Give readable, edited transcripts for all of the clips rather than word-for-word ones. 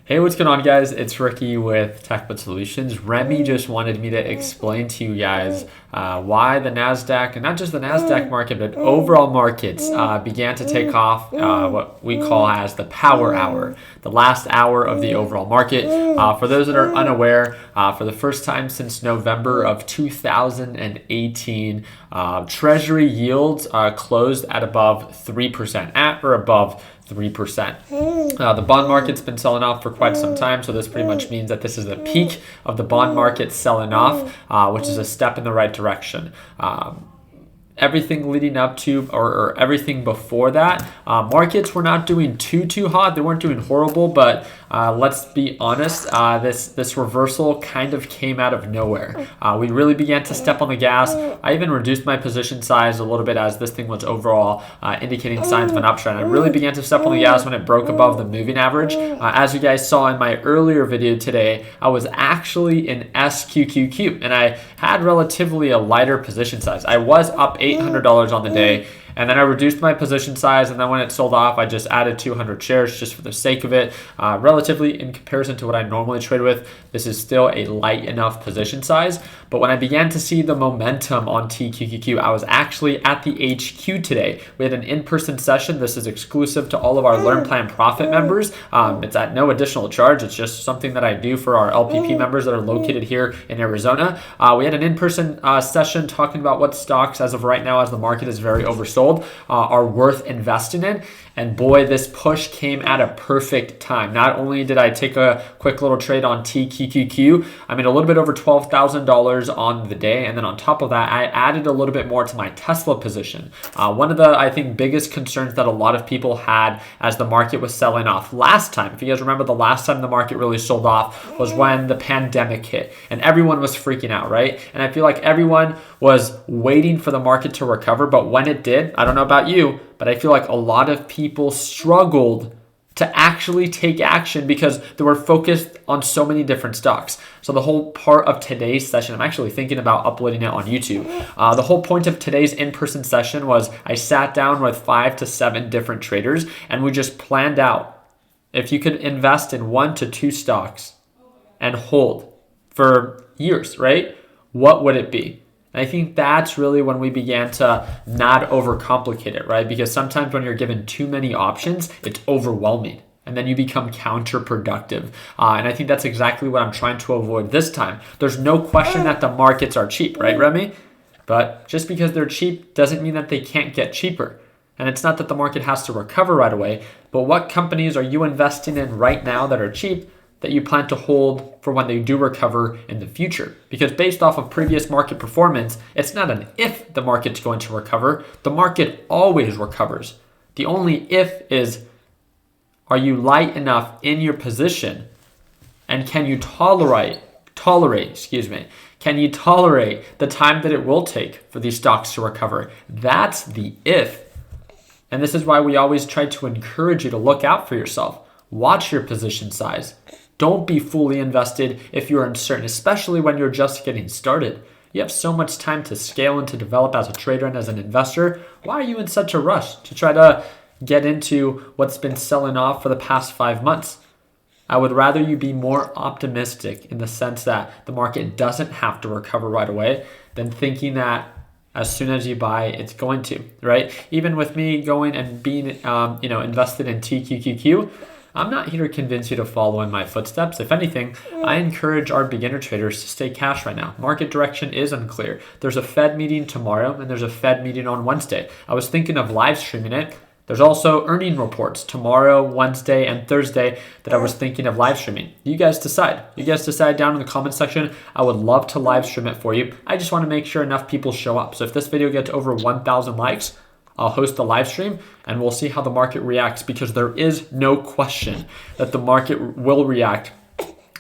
Hey, what's going on, guys? It's Ricky with TechBud Solutions. Remy just wanted me to explain to you guys why the NASDAQ, and not just the NASDAQ market, but overall markets began to take off what we call as the power hour, the last hour of the overall market. For those that are unaware, for the first time since November of 2018, Treasury yields closed at above 3%, at or above 3%. The bond market's been selling off for quite some time, so this pretty much means that this is the peak of the bond market selling off, which is a step in the right direction. Everything leading up to or everything before that, markets were not doing too hot. They weren't doing horrible, but let's be honest, this reversal kind of came out of nowhere. We really began to step on the gas. I even reduced my position size a little bit as this thing was overall indicating signs of an uptrend. I really began to step on the gas when it broke above the moving average. As you guys saw in my earlier video today, I was actually in SQQQ, and I had relatively a lighter position size. I was up $800 on the day, and then I reduced my position size, and then when it sold off, I just added 200 shares just for the sake of it. Relatively, in comparison to what I normally trade with, this is still a light enough position size. But when I began to see the momentum on TQQQ, I was actually at the HQ today. We had an in-person session. This is exclusive to all of our Learn Plan Profit members. It's at no additional charge. It's just something that I do for our LPP members that are located here in Arizona. We had an in-person session talking about what stocks, as of right now, as the market is very oversold, are worth investing in. And boy, this push came at a perfect time. Not only did I take a quick little trade on TQQQ, I made a little bit over $12,000 on the day. And then on top of that, I added a little bit more to my Tesla position. One of the, I think, biggest concerns that a lot of people had as the market was selling off last time, if you guys remember, the last time the market really sold off was when the pandemic hit and everyone was freaking out, right? And I feel like everyone was waiting for the market to recover, but when it did, I don't know about you, but I feel like a lot of people struggled to actually take action because they were focused on so many different stocks. So the whole part of today's session, I'm actually thinking about uploading it on YouTube. The whole point of today's in-person session was I sat down with 5 to 7 different traders, and we just planned out if you could invest in 1 to 2 stocks and hold for years, right? What would it be? And I think that's really when we began to not overcomplicate it, right? Because sometimes when you're given too many options, it's overwhelming and then you become counterproductive. And I think that's exactly what I'm trying to avoid this time. There's no question that the markets are cheap, right, Remy? But just because they're cheap doesn't mean that they can't get cheaper. And it's not that the market has to recover right away, but what companies are you investing in right now that are cheap that you plan to hold for when they do recover in the future? Because based off of previous market performance, it's not an if the market's going to recover. The market always recovers. The only if is, are you light enough in your position, and can you tolerate the time that it will take for these stocks to recover? That's the if. And this is why we always try to encourage you to look out for yourself. Watch your position size. Don't be fully invested if you're uncertain, especially when you're just getting started. You have so much time to scale and to develop as a trader and as an investor. Why are you in such a rush to try to get into what's been selling off for the past 5 months? I would rather you be more optimistic in the sense that the market doesn't have to recover right away than thinking that as soon as you buy, it's going to, right? Even with me going and being invested in TQQQ, I'm not here to convince you to follow in my footsteps. If anything, I encourage our beginner traders to stay cash right now. Market direction is unclear. There's a Fed meeting tomorrow, and there's a Fed meeting on Wednesday. I was thinking of live streaming it. There's also earning reports tomorrow, Wednesday, and Thursday that I was thinking of live streaming. You guys decide. You guys decide down in the comment section. I would love to live stream it for you. I just want to make sure enough people show up. So if this video gets over 1,000 likes, I'll host a live stream and we'll see how the market reacts, because there is no question that the market will react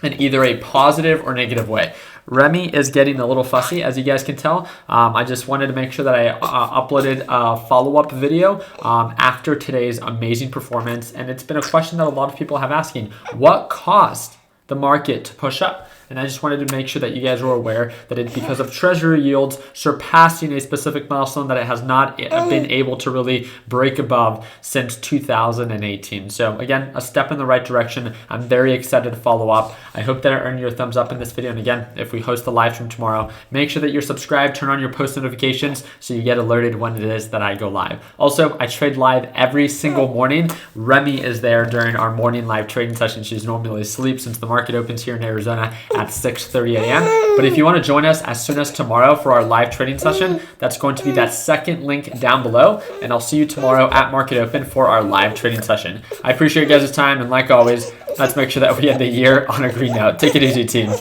in either a positive or negative way. Remy is getting a little fussy, as you guys can tell. I just wanted to make sure that I uploaded a follow-up video after today's amazing performance. And it's been a question that a lot of people have asking, what caused the market to push up? And I just wanted to make sure that you guys were aware that it's because of treasury yields surpassing a specific milestone that it has not been able to really break above since 2018. So again, a step in the right direction. I'm very excited to follow up. I hope that I earned your thumbs up in this video. And again, if we host a live stream tomorrow, make sure that you're subscribed, turn on your post notifications so you get alerted when it is that I go live. Also, I trade live every single morning. Remy is there during our morning live trading session. She's normally asleep since the market opens here in Arizona at 6:30 a.m. But if you want to join us as soon as tomorrow for our live trading session, that's going to be that second link down below. And I'll see you tomorrow at market open for our live trading session. I appreciate you guys' time. And like always, let's make sure that we end the year on a green note. Take it easy, team.